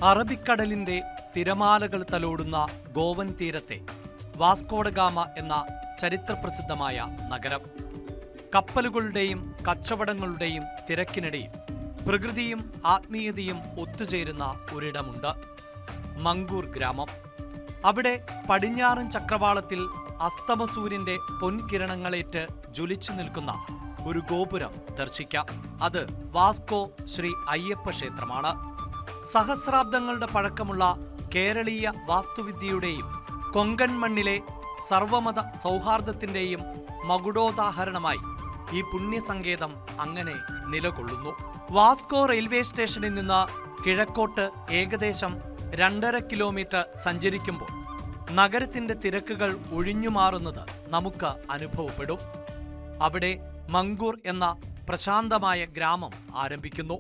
അറബിക്കടലിന്റെ തിരമാലകൾ തലോടുന്ന ഗോവൻ തീരത്തെ വാസ്കോഡഗാമ എന്ന ചരിത്രപ്രസിദ്ധമായ നഗരം. കപ്പലുകളുടെയും കച്ചവടങ്ങളുടെയും തിരക്കിനിടയിൽ പ്രകൃതിയും ആത്മീയതയും ഒത്തുചേരുന്ന ഒരിടമുണ്ട്, മങ്കൂർ ഗ്രാമം. അവിടെ പടിഞ്ഞാറൻ ചക്രവാളത്തിൽ അസ്തമസൂര്യന്റെ പൊൻകിരണങ്ങളേറ്റ് ജ്വലിച്ചു നിൽക്കുന്ന ഒരു ഗോപുരം ദർശിക്കാം. അത് വാസ്കോ ശ്രീ അയ്യപ്പ ക്ഷേത്രമാണ്. സഹസ്രാബ്ദങ്ങളുടെ പഴക്കമുള്ള കേരളീയ വാസ്തുവിദ്യയുടെയും കൊങ്കൺ മണ്ണിലെ സർവമത സൗഹാർദ്ദത്തിന്റെയും മകുടോദാഹരണമായി ഈ പുണ്യസങ്കേതം അങ്ങനെ നിലകൊള്ളുന്നു. വാസ്കോ റെയിൽവേ സ്റ്റേഷനിൽ നിന്ന് കിഴക്കോട്ട് ഏകദേശം 2.5 കിലോമീറ്റർ സഞ്ചരിക്കുമ്പോൾ നഗരത്തിന്റെ തിരക്കുകൾ ഒഴിഞ്ഞുമാറുന്നത് നമുക്ക് അനുഭവപ്പെടും. അവിടെ മങ്കൂർ എന്ന പ്രശാന്തമായ ഗ്രാമം ആരംഭിക്കുന്നു.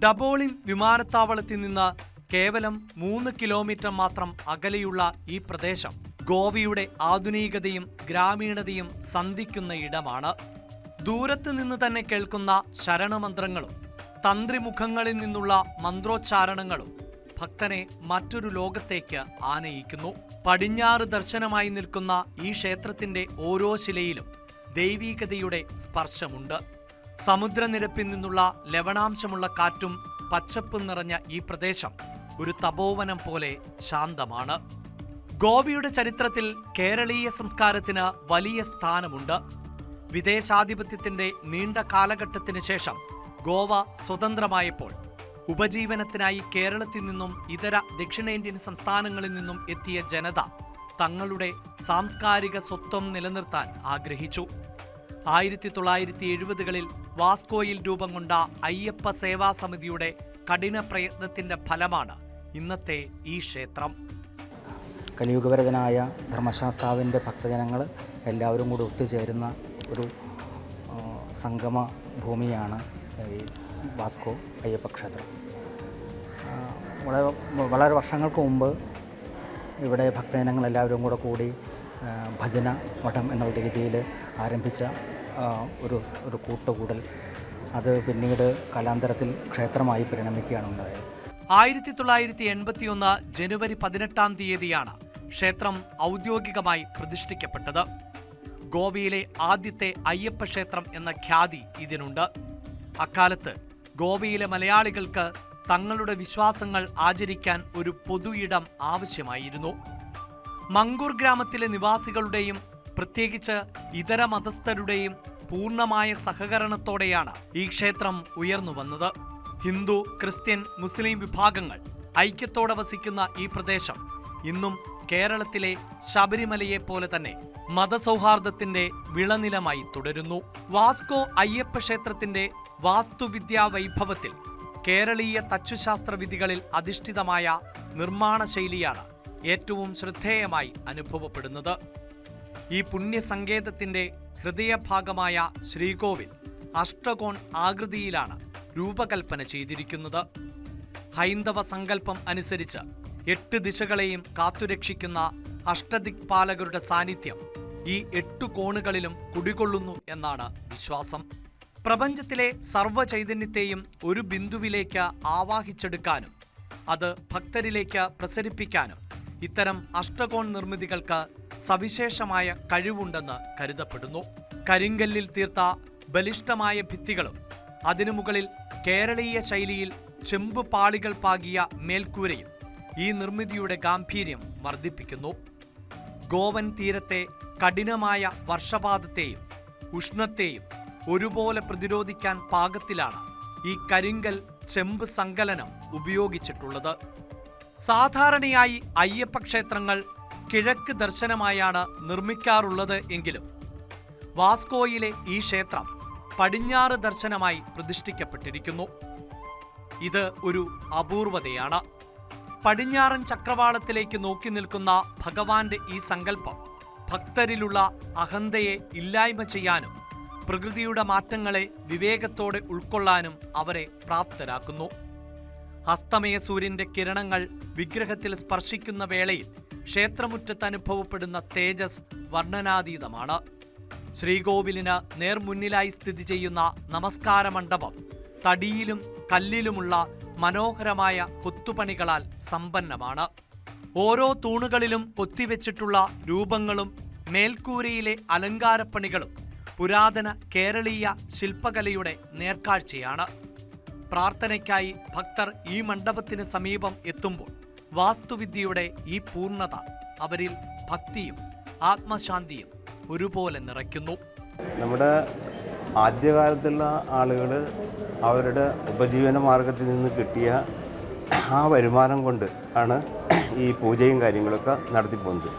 ഡബോളിം വിമാനത്താവളത്തിൽ നിന്ന് കേവലം 3 കിലോമീറ്റർ മാത്രം അകലെയുള്ള ഈ പ്രദേശം ഗോവയുടെ ആധുനികതയും ഗ്രാമീണതയും സന്ധിക്കുന്ന ഇടമാണ്. ദൂരത്ത് നിന്ന് തന്നെ കേൾക്കുന്ന ശരണമന്ത്രങ്ങളും തന്ത്രിമുഖങ്ങളിൽ നിന്നുള്ള മന്ത്രോച്ചാരണങ്ങളും ഭക്തനെ മറ്റൊരു ലോകത്തേക്ക് ആനയിക്കുന്നു. പടിഞ്ഞാറ് ദർശനമായി നിൽക്കുന്ന ഈ ക്ഷേത്രത്തിന്റെ ഓരോ ശിലയിലും ദൈവീകതയുടെ സ്പർശമുണ്ട്. സമുദ്രനിരപ്പിൽ നിന്നുള്ള ലവണാംശമുള്ള കാറ്റും പച്ചപ്പും നിറഞ്ഞ ഈ പ്രദേശം ഒരു തപോവനം പോലെ ശാന്തമാണ്. ഗോവയുടെ ചരിത്രത്തിൽ കേരളീയ സംസ്കാരത്തിന് വലിയ സ്ഥാനമുണ്ട്. വിദേശാധിപത്യത്തിന്റെ നീണ്ട കാലഘട്ടത്തിന് ശേഷം ഗോവ സ്വതന്ത്രമായപ്പോൾ ഉപജീവനത്തിനായി കേരളത്തിൽ നിന്നും ഇതര ദക്ഷിണേന്ത്യൻ സംസ്ഥാനങ്ങളിൽ നിന്നും എത്തിയ ജനത തങ്ങളുടെ സാംസ്കാരിക സ്വത്വം നിലനിർത്താൻ ആഗ്രഹിച്ചു. 1970കളിൽ വാസ്കോയിൽ രൂപം കൊണ്ട അയ്യപ്പ സേവാ സമിതിയുടെ കഠിന പ്രയത്നത്തിന്റെ ഫലമാണ് ഇന്നത്തെ ഈ ക്ഷേത്രം. കലിയുഗവരതനായ ധർമ്മശാസ്താവിൻ്റെ ഭക്തജനങ്ങൾ എല്ലാവരും കൂടി ഒത്തുചേരുന്ന ഒരു സംഗമ ഭൂമിയാണ് ഈ വാസ്കോ അയ്യപ്പ ക്ഷേത്രം. വളരെ വർഷങ്ങൾക്ക് മുമ്പ് ഇവിടെ ഭക്തജനങ്ങൾ എല്ലാവരും കൂടി ഭജന മഠം എന്നുള്ള രീതിയിൽ ആരംഭിച്ച ഒരു കൂട്ടുകൂടൽ അത് പിന്നീട് കാലാന്തരത്തിൽ ക്ഷേത്രമായി പരിണമിക്കുകയാണ് ഉണ്ടായത്. 1981 ജനുവരി 18 തീയതിയാണ് ക്ഷേത്രം ഔദ്യോഗികമായി പ്രതിഷ്ഠിക്കപ്പെട്ടത്. ഗോവയിലെ ആദ്യത്തെ അയ്യപ്പ ക്ഷേത്രം എന്ന ഖ്യാതി ഇതിനുണ്ട്. അക്കാലത്ത് ഗോവയിലെ മലയാളികൾക്ക് തങ്ങളുടെ വിശ്വാസങ്ങൾ ആചരിക്കാൻ ഒരു പൊതു ഇടം ആവശ്യമായിരുന്നു. മങ്കൂർ ഗ്രാമത്തിലെ നിവാസികളുടെയും പ്രത്യേകിച്ച് ഇതര മതസ്ഥരുടെയും പൂർണ്ണമായ സഹകരണത്തോടെയാണ് ഈ ക്ഷേത്രം ഉയർന്നു വന്നത്. ഹിന്ദു, ക്രിസ്ത്യൻ, മുസ്ലിം വിഭാഗങ്ങൾ ഐക്യത്തോടെ വസിക്കുന്ന ഈ പ്രദേശം ഇന്നും കേരളത്തിലെ ശബരിമലയെ പോലെ തന്നെ മതസൗഹാർദ്ദത്തിന്റെ വിളനിലമായി തുടരുന്നു. വാസ്കോ അയ്യപ്പ ക്ഷേത്രത്തിന്റെ വാസ്തുവിദ്യാ വൈഭവത്തിൽ കേരളീയ തച്ചുശാസ്ത്ര വിധികളിൽ അധിഷ്ഠിതമായ നിർമ്മാണ ശൈലിയാണ് ഏറ്റവും ശ്രദ്ധേയമായി അനുഭവപ്പെടുന്നത്. ഈ പുണ്യസങ്കേതത്തിന്റെ ഹൃദയഭാഗമായ ശ്രീകോവിൽ അഷ്ടകോൺ ആകൃതിയിലാണ് രൂപകൽപ്പന ചെയ്തിരിക്കുന്നത്. ഹൈന്ദവ സങ്കല്പം അനുസരിച്ച് 8 ദിശകളെയും കാത്തുരക്ഷിക്കുന്ന അഷ്ടദിക്പാലകരുടെ സാന്നിധ്യം ഈ 8 കോണുകളിലും കുടികൊള്ളുന്നു എന്നാണ് വിശ്വാസം. പ്രപഞ്ചത്തിലെ സർവ്വചൈതന്യത്തെയും ഒരു ബിന്ദുവിലേക്ക് ആവാഹിച്ചെടുക്കാനും അത് ഭക്തരിലേക്ക് പ്രസരിപ്പിക്കാനും ഇത്തരം അഷ്ടകോൺ നിർമ്മിതികൾക്ക് സവിശേഷമായ കഴിവുണ്ടെന്ന് കരുതപ്പെടുന്നു. കരിങ്കല്ലിൽ തീർത്ത ബലിഷ്ഠമായ ഭിത്തികളും അതിനു മുകളിൽ കേരളീയ ശൈലിയിൽ ചെമ്പ് പാളികൾ പാകിയ മേൽക്കൂരയും ഈ നിർമ്മിതിയുടെ ഗാംഭീര്യം വർദ്ധിപ്പിക്കുന്നു. ഗോവൻ തീരത്തെ കഠിനമായ വർഷപാതത്തെയും ഉഷ്ണത്തെയും ഒരുപോലെ പ്രതിരോധിക്കാൻ പാകത്തിലാണ് ഈ കരിങ്കൽ ചെമ്പ് സങ്കലനം ഉപയോഗിച്ചിട്ടുള്ളത്. സാധാരണയായി അയ്യപ്പ ക്ഷേത്രങ്ങൾ കിഴക്ക് ദർശനമായാണ് നിർമ്മിക്കാറുള്ളത് എങ്കിലും വാസ്കോയിലെ ഈ ക്ഷേത്രം പടിഞ്ഞാറ് ദർശനമായി പ്രതിഷ്ഠിക്കപ്പെട്ടിരിക്കുന്നു. ഇത് ഒരു അപൂർവതയാണ്. പടിഞ്ഞാറൻ ചക്രവാളത്തിലേക്ക് നോക്കി നിൽക്കുന്ന ഭഗവാന്റെ ഈ സങ്കല്പം ഭക്തരിലുള്ള അഹന്തയെ ഇല്ലായ്മ ചെയ്യാനും പ്രകൃതിയുടെ മാറ്റങ്ങളെ വിവേകത്തോടെ ഉൾക്കൊള്ളാനും അവരെ പ്രാപ്തരാക്കുന്നു. അസ്തമയ സൂര്യന്റെ കിരണങ്ങൾ വിഗ്രഹത്തിൽ സ്പർശിക്കുന്ന വേളയിൽ ക്ഷേത്രമുറ്റത്ത് അനുഭവപ്പെടുന്ന തേജസ് വർണ്ണനാതീതമാണ്. ശ്രീകോവിലിന് നേർമുന്നിലായി സ്ഥിതി ചെയ്യുന്ന നമസ്കാര മണ്ഡപം തടിയിലും കല്ലിലുമുള്ള മനോഹരമായ കൊത്തുപണികളാൽ സമ്പന്നമാണ്. ഓരോ തൂണുകളിലും കൊത്തിവെച്ചിട്ടുള്ള രൂപങ്ങളും മേൽക്കൂരയിലെ അലങ്കാരപ്പണികളും പുരാതന കേരളീയ ശില്പകലയുടെ നേർക്കാഴ്ചയാണ്. പ്രാർത്ഥനയ്ക്കായി ഭക്തർ ഈ മണ്ഡപത്തിന് സമീപം എത്തുമ്പോൾ വാസ്തുവിദ്യയുടെ ഈ പൂർണ്ണത അവരിൽ ഭക്തിയും ആത്മശാന്തിയും ഒരുപോലെ നിറയ്ക്കുന്നു. നമ്മുടെ ആദ്യകാലത്തുള്ള ആളുകൾ അവരുടെ ഉപജീവന മാർഗത്തിൽ നിന്ന് കിട്ടിയ ആ വരുമാനം കൊണ്ട് ആണ് ഈ പൂജയും കാര്യങ്ങളൊക്കെ നടത്തിപ്പോകുന്നത്.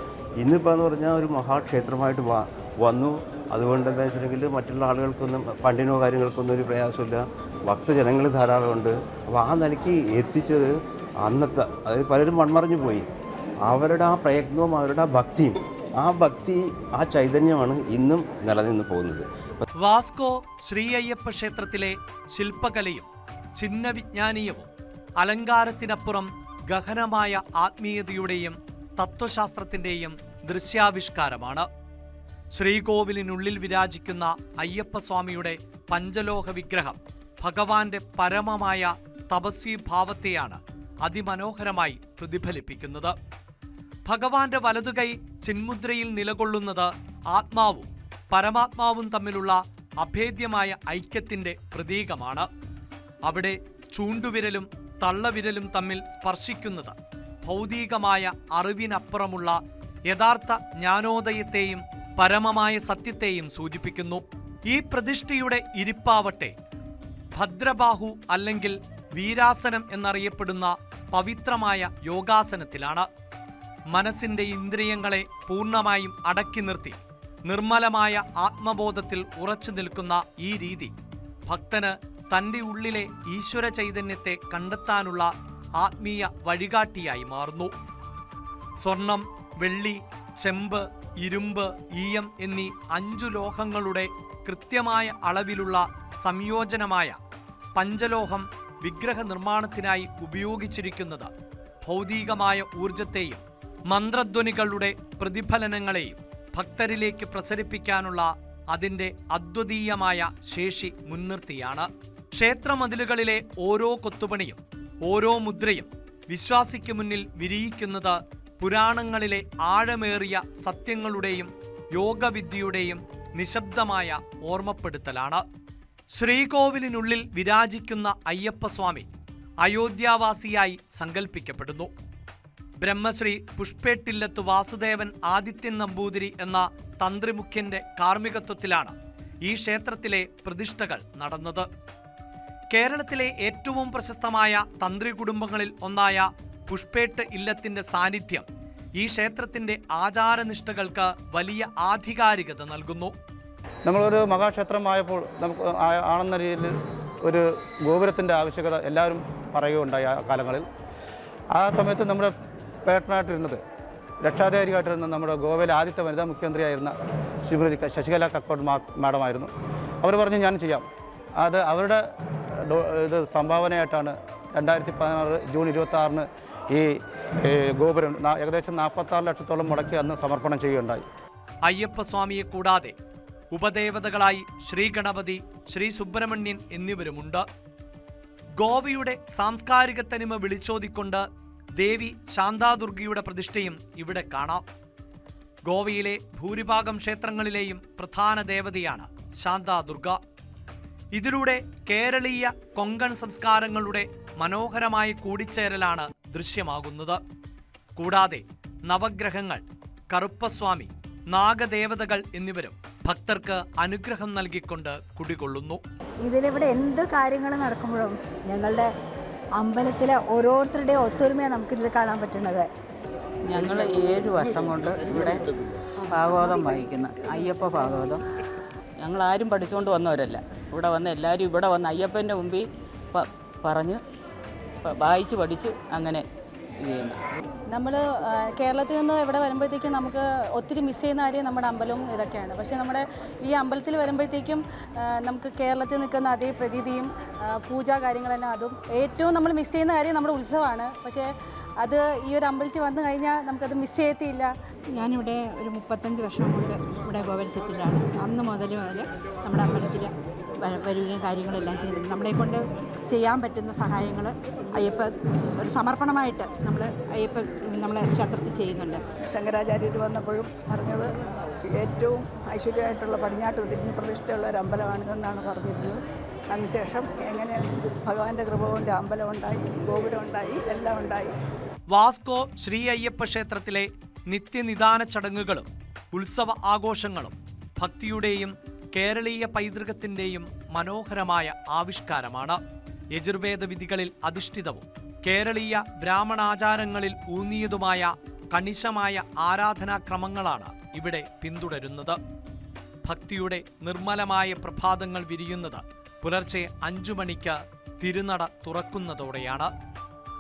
ഇന്നിപ്പോൾ എന്ന് പറഞ്ഞാൽ ഒരു മഹാക്ഷേത്രമായിട്ട് വന്നു. അതുകൊണ്ട് എന്താ വെച്ചിട്ടുണ്ടെങ്കിൽ മറ്റുള്ള ആളുകൾക്കൊന്നും ഫണ്ടിനോ കാര്യങ്ങൾക്കൊന്നും ഒരു പ്രയാസമില്ല. ഭക്തജനങ്ങൾ ധാരാളമുണ്ട്. അപ്പോൾ ആ നിലയ്ക്ക് എത്തിച്ചത് അന്നത്തെ, അതായത് പലരും മൺമറഞ്ഞു പോയി. അവരുടെ ആ പ്രയത്നവും അവരുടെ ആ ഭക്തിയും, ആ ചൈതന്യമാണ് ഇന്നും നിലനിന്ന് പോകുന്നത്. വാസ്കോ ശ്രീ അയ്യപ്പ ക്ഷേത്രത്തിലെ ശില്പകലയും ചിഹ്നവിജ്ഞാനീയവും അലങ്കാരത്തിനപ്പുറം ഗഹനമായ ആത്മീയതയുടെയും തത്വശാസ്ത്രത്തിൻ്റെയും ദൃശ്യാവിഷ്കാരമാണ്. ശ്രീകോവിലിനുള്ളിൽ വിരാജിക്കുന്ന അയ്യപ്പസ്വാമിയുടെ പഞ്ചലോഹ വിഗ്രഹം ഭഗവാന്റെ പരമമായ തപസ്വീഭാവത്തെയാണ് അതിമനോഹരമായി പ്രതിഫലിപ്പിക്കുന്നത്. ഭഗവാന്റെ വലതുകൈ ചിന്മുദ്രയിൽ നിലകൊള്ളുന്നത് ആത്മാവും പരമാത്മാവും തമ്മിലുള്ള അഭേദ്യമായ ഐക്യത്തിന്റെ പ്രതീകമാണ്. അവിടെ ചൂണ്ടുവിരലും തള്ളവിരലും തമ്മിൽ സ്പർശിക്കുന്നത് ഭൗതികമായ അറിവിനപ്പുറമുള്ള യഥാർത്ഥ ജ്ഞാനോദയത്തെയും പരമമായ സത്യത്തെയും സൂചിപ്പിക്കുന്നു. ഈ പ്രതിഷ്ഠയുടെ ഇരിപ്പാവട്ടെ ഭദ്രബാഹു അല്ലെങ്കിൽ വീരാസനം എന്നറിയപ്പെടുന്ന പവിത്രമായ യോഗാസനത്തിലാണ്. മനസ്സിന്റെ ഇന്ദ്രിയങ്ങളെ പൂർണ്ണമായും അടക്കി നിർത്തി നിർമ്മലമായ ആത്മബോധത്തിൽ ഉറച്ചു നിൽക്കുന്ന ഈ രീതി ഭക്തന് തൻ്റെ ഉള്ളിലെ ഈശ്വര ചൈതന്യത്തെ കണ്ടെത്താനുള്ള ആത്മീയ വഴികാട്ടിയായി മാറുന്നു. സ്വർണം, വെള്ളി, ചെമ്പ്, ഇരുമ്പ്, ഈയം എന്നീ 5 ലോഹങ്ങളുടെ കൃത്യമായ അളവിലുള്ള സംയോജനമായ പഞ്ചലോഹം വിഗ്രഹ നിർമ്മാണത്തിനായി ഉപയോഗിച്ചിരിക്കുന്നത് ഭൗതികമായ ഊർജത്തെയും മന്ത്രധ്വനികളുടെ പ്രതിഫലനങ്ങളെയും ഭക്തരിലേക്ക് പ്രസരിപ്പിക്കാനുള്ള അതിൻ്റെ അദ്വിതീയമായ ശേഷി മുൻനിർത്തിയാണ്. ക്ഷേത്രമതിലുകളിലെ ഓരോ കൊത്തുപണിയും ഓരോ മുദ്രയും വിശ്വാസിക്ക് മുന്നിൽ വിരിയിക്കുന്നത് പുരാണങ്ങളിലെ ആഴമേറിയ സത്യങ്ങളുടെയും യോഗവിദ്യയുടെയും നിശബ്ദമായ ഓർമ്മപ്പെടുത്തലാണ്. ശ്രീകോവിലിനുള്ളിൽ വിരാജിക്കുന്ന അയ്യപ്പസ്വാമി അയോധ്യാവാസിയായി സങ്കല്പിക്കപ്പെടുന്നു. ബ്രഹ്മശ്രീ പുഷ്പേട്ടില്ലത്ത് വാസുദേവൻ ആദിത്യൻ നമ്പൂതിരി എന്ന തന്ത്രിമുഖ്യന്റെ കാർമ്മികത്വത്തിലാണ് ഈ ക്ഷേത്രത്തിലെ പ്രതിഷ്ഠകൾ നടന്നത്. കേരളത്തിലെ ഏറ്റവും പ്രശസ്തമായ തന്ത്രി കുടുംബങ്ങളിൽ ഒന്നായ പുഷ്പേട്ട് ഇല്ലത്തിന്റെ സാന്നിധ്യം ഈ ക്ഷേത്രത്തിന്റെ ആചാരനിഷ്ഠകൾക്ക് വലിയ ആധികാരികത നൽകുന്നു. നമ്മളൊരു മഹാക്ഷേത്രമായപ്പോൾ നമുക്ക് ആണെന്ന രീതിയിൽ ഒരു ഗോപുരത്തിൻ്റെ ആവശ്യകത എല്ലാവരും പറയുകയുണ്ടായി. ആ കാലങ്ങളിൽ ആ സമയത്ത് നമ്മുടെ പേട്ടനായിട്ടിരുന്നത് രക്ഷാധികാരിയായിട്ടിരുന്ന നമ്മുടെ ഗോവയിലെ ആദ്യത്തെ വനിതാ മുഖ്യമന്ത്രിയായിരുന്ന ശ്രീമതി ശശികല കക്കോട് മാഡമായിരുന്നു. അവർ പറഞ്ഞു ഞാൻ ചെയ്യാം. അത് അവരുടെ ഇത് സംഭാവനയായിട്ടാണ് 2016 ജൂൺ 26 ഈ ഗോപുരം ഏകദേശം 46 ലക്ഷത്തോളം മുടക്കി അന്ന് സമർപ്പണം ചെയ്യുകയുണ്ടായി. അയ്യപ്പസ്വാമിയെ കൂടാതെ ഉപദേവതകളായി ശ്രീ ഗണപതി, ശ്രീ സുബ്രഹ്മണ്യൻ എന്നിവരുമുണ്ട്. ഗോവയുടെ സാംസ്കാരിക തനിമ വിളിച്ചോതിക്കൊണ്ട് ദേവി ശാന്താദുർഗയുടെ പ്രതിഷ്ഠയും ഇവിടെ കാണാം. ഗോവയിലെ ഭൂരിഭാഗം ക്ഷേത്രങ്ങളിലെയും പ്രധാന ദേവതയാണ് ശാന്താദുർഗ. ഇതിലൂടെ കേരളീയ കൊങ്കൺ സംസ്കാരങ്ങളുടെ മനോഹരമായ കൂടിച്ചേരലാണ് ദൃശ്യമാകുന്നത്. കൂടാതെ നവഗ്രഹങ്ങൾ, കറുപ്പസ്വാമി, നാഗദേവതകൾ എന്നിവരും ഭക്തർക്ക് അനുഗ്രഹം നൽകിക്കൊണ്ട് കുടികൊള്ളുന്നു. ഇതിലിവിടെ എന്ത് കാര്യങ്ങൾ നടക്കുമ്പോഴും ഞങ്ങളുടെ അമ്പലത്തിലെ ഓരോരുത്തരുടെയും ഒത്തൊരുമയാണ് നമുക്കിതിൽ കാണാൻ പറ്റുന്നത്. ഞങ്ങൾ 7 വർഷം കൊണ്ട് ഇവിടെ ഭാഗവതം വായിക്കുന്നു. അയ്യപ്പ ഭാഗവതം ഞങ്ങളാരും പഠിച്ചുകൊണ്ട് വന്നവരല്ല. ഇവിടെ വന്ന് എല്ലാവരും ഇവിടെ വന്ന് അയ്യപ്പൻ്റെ മുമ്പിൽ പറഞ്ഞ് വായിച്ച് പഠിച്ച് അങ്ങനെ ചെയ്യുന്നു. നമ്മൾ കേരളത്തിൽ നിന്ന് ഇവിടെ വരുമ്പോഴത്തേക്കും നമുക്ക് ഒത്തിരി മിസ് ചെയ്യുന്ന കാര്യം നമ്മുടെ അമ്പലവും ഇതൊക്കെയാണ്. പക്ഷേ നമ്മുടെ ഈ അമ്പലത്തിൽ വരുമ്പോഴത്തേക്കും നമുക്ക് കേരളത്തിൽ നിൽക്കുന്ന അതേ പ്രതീതിയും പൂജാ കാര്യങ്ങളെല്ലാം അതും ഏറ്റവും നമ്മൾ മിസ് ചെയ്യുന്ന കാര്യം നമ്മുടെ ഉത്സവമാണ്. പക്ഷേ അത് ഈ ഒരു അമ്പലത്തിൽ വന്നു കഴിഞ്ഞാൽ നമുക്കത് മിസ് ചെയ്യത്തില്ല. ഞാനിവിടെ ഒരു 35 വർഷം കൊണ്ട് ഇവിടെ ഗോവൽ സെറ്റിലാണ്. അന്ന് മുതൽ നമ്മുടെ അമ്പലത്തിൽ വരികയും കാര്യങ്ങളെല്ലാം ചെയ്തിട്ടുണ്ട്. നമ്മളെക്കൊണ്ട് ചെയ്യാൻ പറ്റുന്ന സഹായങ്ങൾ അയ്യപ്പ ഒരു സമർപ്പണമായിട്ട് നമ്മൾ ക്ഷേത്രത്തിൽ ചെയ്യുന്നുണ്ട്. ശങ്കരാചാര്യർ വന്നപ്പോഴും പറഞ്ഞത് ഏറ്റവും ഐശ്വര്യമായിട്ടുള്ള പടിഞ്ഞാട്ട് തിരിഞ്ഞ് പ്രതിഷ്ഠയുള്ള ഒരു അമ്പലമാണിതെന്നാണ് പറഞ്ഞിരുന്നത്. അതിനുശേഷം എങ്ങനെ ഭഗവാന്റെ കൃപ കൊണ്ട് അമ്പലം ഉണ്ടായി, ഗോപുരം ഉണ്ടായി, എല്ലാം ഉണ്ടായി. വാസ്കോ ശ്രീ അയ്യപ്പ ക്ഷേത്രത്തിലെ നിത്യനിദാന ചടങ്ങുകളും ഉത്സവ ആഘോഷങ്ങളും ഭക്തിയുടെയും കേരളീയ പൈതൃകത്തിൻ്റെയും മനോഹരമായ ആവിഷ്കാരമാണ്. യജുർവേദ വിധികളിൽ അധിഷ്ഠിതവും കേരളീയ ബ്രാഹ്മണാചാരങ്ങളിൽ ഊന്നിയതുമായ കണിശമായ ആരാധനാക്രമങ്ങളാണ് ഇവിടെ പിന്തുടരുന്നത്. ഭക്തിയുടെ നിർമ്മലമായ പ്രഭാതങ്ങൾ വിരിയുന്നത് പുലർച്ചെ 5 മണിക്ക് തിരുനട തുറക്കുന്നതോടെയാണ്.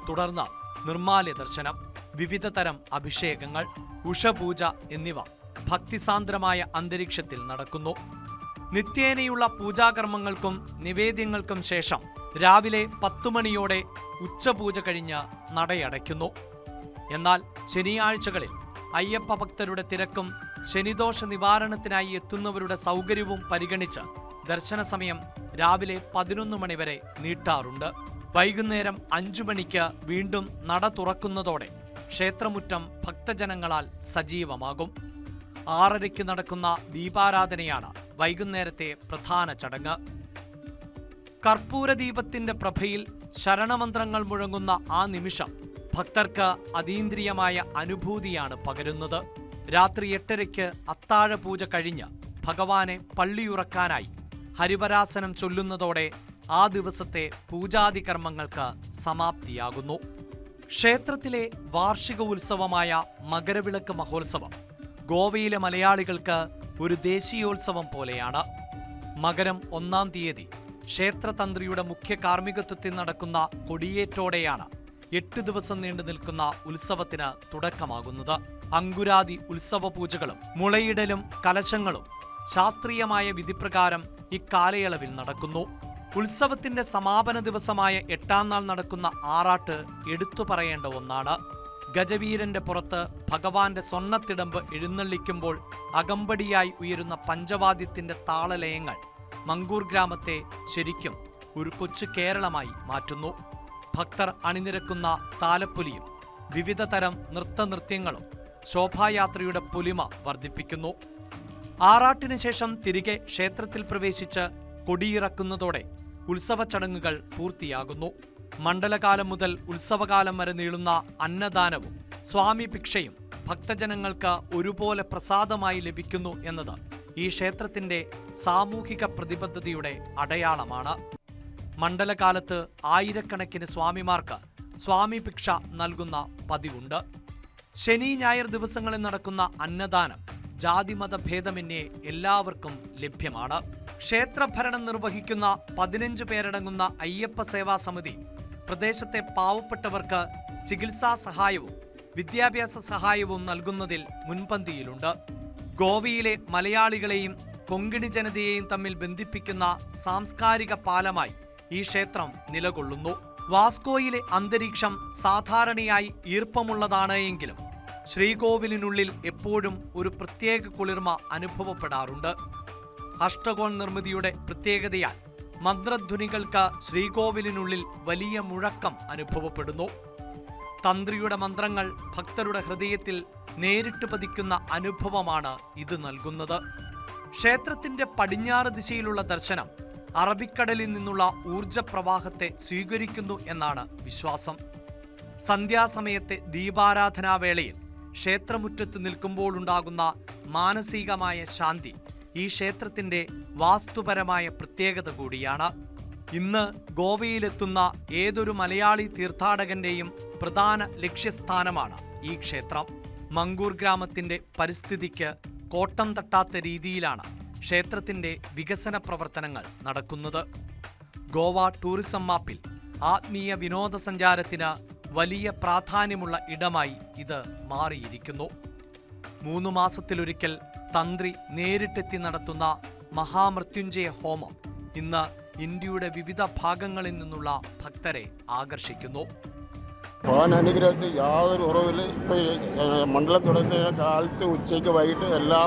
തുടർന്ന് നിർമ്മാല്യ ദർശനം, വിവിധ തരം അഭിഷേകങ്ങൾ, ഉഷപൂജ എന്നിവ ഭക്തിസാന്ദ്രമായ അന്തരീക്ഷത്തിൽ നടക്കുന്നു. നിത്യേനയുള്ള പൂജാകർമ്മങ്ങൾക്കും നിവേദ്യങ്ങൾക്കും ശേഷം രാവിലെ 10 മണിയോടെ ഉച്ചപൂജ കഴിഞ്ഞ് നടയടയ്ക്കുന്നു. എന്നാൽ ശനിയാഴ്ചകളിൽ അയ്യപ്പ ഭക്തരുടെ തിരക്കും ശനിദോഷ നിവാരണത്തിനായി എത്തുന്നവരുടെ സൗകര്യവും പരിഗണിച്ച് ദർശന സമയം രാവിലെ 11 മണി വരെ നീട്ടാറുണ്ട്. വൈകുന്നേരം 5 മണിക്ക് വീണ്ടും നട തുറക്കുന്നതോടെ ക്ഷേത്രമുറ്റം ഭക്തജനങ്ങളാൽ സജീവമാകും. 6:30-ക്ക് നടക്കുന്ന ദീപാരാധനയാണ് വൈകുന്നേരത്തെ പ്രധാന ചടങ്ങ്. കർപ്പൂര ദീപത്തിന്റെ പ്രഭയിൽ ശരണമന്ത്രങ്ങൾ മുഴങ്ങുന്ന ആ നിമിഷം ഭക്തർക്ക് അതീന്ദ്രിയമായ അനുഭൂതിയാണ് പകരുന്നത്. രാത്രി 8:30-ക്ക് അത്താഴ പൂജ കഴിഞ്ഞ് ഭഗവാനെ പള്ളിയുറക്കാനായി ഹരിവരാസനം ചൊല്ലുന്നതോടെ ആ ദിവസത്തെ പൂജാതി കർമ്മങ്ങൾക്ക് സമാപ്തിയാകുന്നു. ക്ഷേത്രത്തിലെ വാർഷിക ഉത്സവമായ മകരവിളക്ക് മഹോത്സവം ഗോവയിലെ മലയാളികൾക്ക് ഒരു ദേശീയോത്സവം പോലെയാണ്. മകരം 1-ാം തീയതി ക്ഷേത്രതന്ത്രിയുടെ മുഖ്യ കാർമ്മികത്വത്തിൽ നടക്കുന്ന കൊടിയേറ്റോടെയാണ് 8 ദിവസം നീണ്ടു നിൽക്കുന്ന ഉത്സവത്തിന് തുടക്കമാകുന്നത്. അങ്കുരാദി ഉത്സവ പൂജകളും മുളയിടലും കലശങ്ങളും ശാസ്ത്രീയമായ വിധിപ്രകാരം ഇക്കാലയളവിൽ നടക്കുന്നു. ഉത്സവത്തിന്റെ സമാപന ദിവസമായ 8-ാം നാൾ നടക്കുന്ന ആറാട്ട് എടുത്തു പറയേണ്ട ഒന്നാണ്. ഗജവീരന്റെ പുറത്ത് ഭഗവാന്റെ സ്വർണ്ണത്തിടമ്പ് എഴുന്നള്ളിക്കുമ്പോൾ അകമ്പടിയായി ഉയരുന്ന പഞ്ചവാദ്യത്തിന്റെ താളലയങ്ങൾ മങ്കൂർ ഗ്രാമത്തെ ശരിക്കും ഒരു കൊച്ചു കേരളമായി മാറ്റുന്നു. ഭക്തർ അണിനിരക്കുന്ന താലപ്പൊലിയും വിവിധ തരം നൃത്തനൃത്യങ്ങളും ശോഭായാത്രയുടെ പൊലിമ വർദ്ധിപ്പിക്കുന്നു. ആറാട്ടിന് ശേഷം തിരികെ ക്ഷേത്രത്തിൽ പ്രവേശിച്ച് കൊടിയിറക്കുന്നതോടെ ഉത്സവ ചടങ്ങുകൾ പൂർത്തിയാകുന്നു. മണ്ഡലകാലം മുതൽ ഉത്സവകാലം വരെ നീളുന്ന അന്നദാനവും സ്വാമി ഭിക്ഷയും ഭക്തജനങ്ങൾക്ക് ഒരുപോലെ പ്രസാദമായി ലഭിക്കുന്നു എന്നത് ഈ ക്ഷേത്രത്തിന്റെ സാമൂഹിക പ്രതിബദ്ധതയുടെ അടയാളമാണ്. മണ്ഡലകാലത്ത് ആയിരക്കണക്കിന് സ്വാമിമാർക്ക് സ്വാമി ഭിക്ഷ നൽകുന്ന പതിവുണ്ട്. ശനി ഞായർ ദിവസങ്ങളിൽ നടക്കുന്ന അന്നദാനം ജാതിമത ഭേദമന്യേ എല്ലാവർക്കും ലഭ്യമാണ്. ക്ഷേത്രഭരണം നിർവഹിക്കുന്ന 15 പേരടങ്ങുന്ന അയ്യപ്പ സേവാ സമിതി പ്രദേശത്തെ പാവപ്പെട്ടവർക്ക് ചികിത്സാ സഹായവും വിദ്യാഭ്യാസ സഹായവും നൽകുന്നതിൽ മുൻപന്തിയിലുണ്ട്. ഗോവയിലെ മലയാളികളെയും കൊങ്കിണി ജനതയെയും തമ്മിൽ ബന്ധിപ്പിക്കുന്ന സാംസ്കാരിക പാലമായി ഈ ക്ഷേത്രം നിലകൊള്ളുന്നു. വാസ്കോയിലെ അന്തരീക്ഷം സാധാരണയായി ഈർപ്പമുള്ളതാണ് എങ്കിലും ശ്രീകോവിലിനുള്ളിൽ എപ്പോഴും ഒരു പ്രത്യേക കുളിർമ അനുഭവപ്പെടാറുണ്ട്. അഷ്ടകോൺ നിർമ്മിതിയുടെ പ്രത്യേകതയാൽ മന്ത്രധ്വനികൾക്ക് ശ്രീകോവിലിനുള്ളിൽ വലിയ മുഴക്കം അനുഭവപ്പെടുന്നു. തന്ത്രിയുടെ മന്ത്രങ്ങൾ ഭക്തരുടെ ഹൃദയത്തിൽ നേരിട്ട് പതിക്കുന്ന അനുഭവമാണ് ഇത് നൽകുന്നത്. ക്ഷേത്രത്തിന്റെ പടിഞ്ഞാറ് ദിശയിലുള്ള ദർശനം അറബിക്കടലിൽ നിന്നുള്ള ഊർജപ്രവാഹത്തെ സ്വീകരിക്കുന്നു എന്നാണ് വിശ്വാസം. സന്ധ്യാസമയത്തെ ദീപാരാധനാവേളയിൽ ക്ഷേത്രമുറ്റത്ത് നിൽക്കുമ്പോഴുണ്ടാകുന്ന മാനസികമായ ശാന്തി ഈ ക്ഷേത്രത്തിന്റെ വാസ്തുപരമായ പ്രത്യേകത കൂടിയാണ്. ഇന്ന് ഗോവയിലെത്തുന്ന ഏതൊരു മലയാളി തീർത്ഥാടകന്റെയും പ്രധാന ലക്ഷ്യസ്ഥാനമാണ് ഈ ക്ഷേത്രം. മങ്കൂർ ഗ്രാമത്തിന്റെ പരിസ്ഥിതിക്ക് കോട്ടം തട്ടാത്ത രീതിയിലാണ് ക്ഷേത്രത്തിന്റെ വികസന പ്രവർത്തനങ്ങൾ നടക്കുന്നത്. ഗോവ ടൂറിസം മാപ്പിൽ ആത്മീയ വിനോദസഞ്ചാരത്തിന് വലിയ പ്രാധാന്യമുള്ള ഇടമായി ഇത് മാറിയിരിക്കുന്നു. 3 മാസത്തിലൊരിക്കൽ തന്ത്രി നേരിട്ടെത്തി നടത്തുന്ന മഹാമൃത്യുഞ്ജയ ഹോമം ഇന്ന് ഇന്ത്യയുടെ വിവിധ ഭാഗങ്ങളിൽ നിന്നുള്ള ഭക്തരെ ആകർഷിക്കുന്നു. ഭഗവാൻ അനുഗ്രഹത്തിൽ യാതൊരു കുറവില്ല. ഇപ്പോൾ മണ്ഡലം തുടങ്ങിയ കാലത്ത് ഉച്ചയ്ക്ക് വൈകിട്ട് എല്ലാ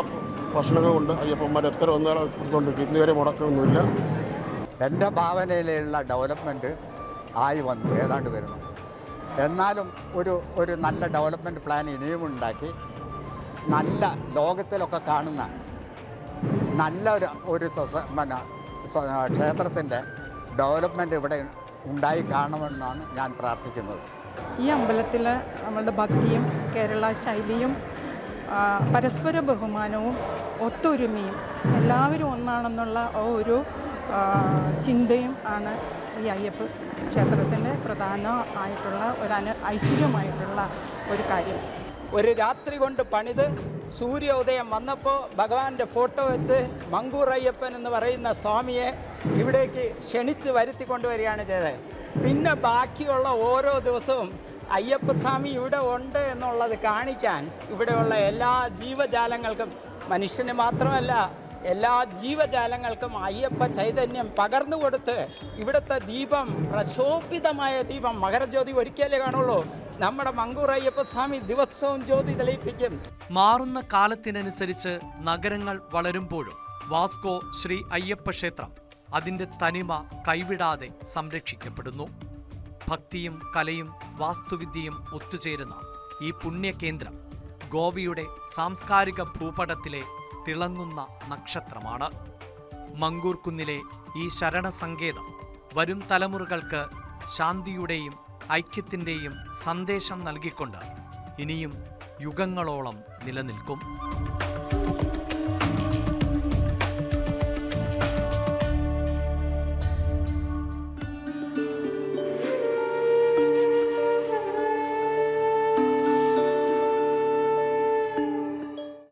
ഭക്ഷണങ്ങളും ഉണ്ട്. അയ്യപ്പന്മാർ എത്ര വന്നാലും കൊടുത്തുകൊണ്ടിരിക്കും. ഇന്നുവരെ മുടക്കമൊന്നുമില്ല. എൻ്റെ ഭാവനയിലുള്ള ഡെവലപ്മെൻറ്റ് ആയി വന്നു, ഏതാണ്ട് വരുന്നു. എന്നാലും ഒരു നല്ല ഡെവലപ്മെൻറ്റ് പ്ലാൻ ഇനിയും ഉണ്ടാക്കി നല്ല ലോകത്തിലൊക്കെ കാണുന്ന നല്ല ഒരു ക്ഷേത്രത്തിൻ്റെ ഡെവലപ്മെൻറ്റ് ഇവിടെ ഉണ്ടായി കാണുമെന്നാണ് ഞാൻ പ്രാർത്ഥിക്കുന്നത്. ഈ അമ്പലത്തിൽ നമ്മളുടെ ഭക്തിയും കേരള ശൈലിയും പരസ്പര ബഹുമാനവും ഒത്തൊരുമയും എല്ലാവരും ഒന്നാണെന്നുള്ള ഒരു ചിന്തയും ആണ് ഈ അയ്യപ്പ ക്ഷേത്രത്തിൻ്റെ പ്രധാനമായിട്ടുള്ള ഐശ്വര്യമായിട്ടുള്ള ഒരു കാര്യം. ഒരു രാത്രി കൊണ്ട് പണിത് സൂര്യോദയം വന്നപ്പോൾ ഭഗവാന്റെ ഫോട്ടോ വെച്ച് മങ്കൂർ അയ്യപ്പൻ എന്ന് പറയുന്ന സ്വാമിയെ ഇവിടേക്ക് ക്ഷണിച്ച് വരുത്തിക്കൊണ്ടുവരികയാണ് ചെയ്തത്. പിന്നെ ബാക്കിയുള്ള ഓരോ ദിവസവും അയ്യപ്പസ്വാമി ഇവിടെ ഉണ്ട് എന്നുള്ളത് കാണിക്കാൻ ഇവിടെയുള്ള എല്ലാ ജീവജാലങ്ങൾക്കും, മനുഷ്യന് മാത്രമല്ല എല്ലാ ജീവജാലങ്ങൾക്കും അയ്യപ്പ ചൈതന്യം പകർന്നു കൊടുത്ത് ഇവിടുത്തെ ദീപം, പ്രശോഭിതമായ ദീപം, മകരജ്യോതി ഒരിക്കലേ കാണുള്ളൂ. നമ്മുടെ മങ്കൂർ അയ്യപ്പസ്വാമി ദിവസവും ജ്യോതി തെളിയിപ്പിക്കും. മാറുന്ന കാലത്തിനനുസരിച്ച് നഗരങ്ങൾ വളരുമ്പോഴും വാസ്കോ ശ്രീ അയ്യപ്പ ക്ഷേത്രം അതിൻ്റെ തനിമ കൈവിടാതെ സംരക്ഷിക്കപ്പെടുന്നു. ഭക്തിയും കലയും വാസ്തുവിദ്യയും ഒത്തുചേരുന്ന ഈ പുണ്യകേന്ദ്രം ഗോവയുടെ സാംസ്കാരിക ഭൂപടത്തിലെ തിളങ്ങുന്ന നക്ഷത്രമാണ്. മങ്കൂർ കുന്നിലെ ഈ ശരണസങ്കേതം വരും തലമുറകൾക്ക് ശാന്തിയുടെയും ഐക്യത്തിൻ്റെയും സന്ദേശം നൽകിക്കൊണ്ട് ഇനിയും യുഗങ്ങളോളം നിലനിൽക്കും.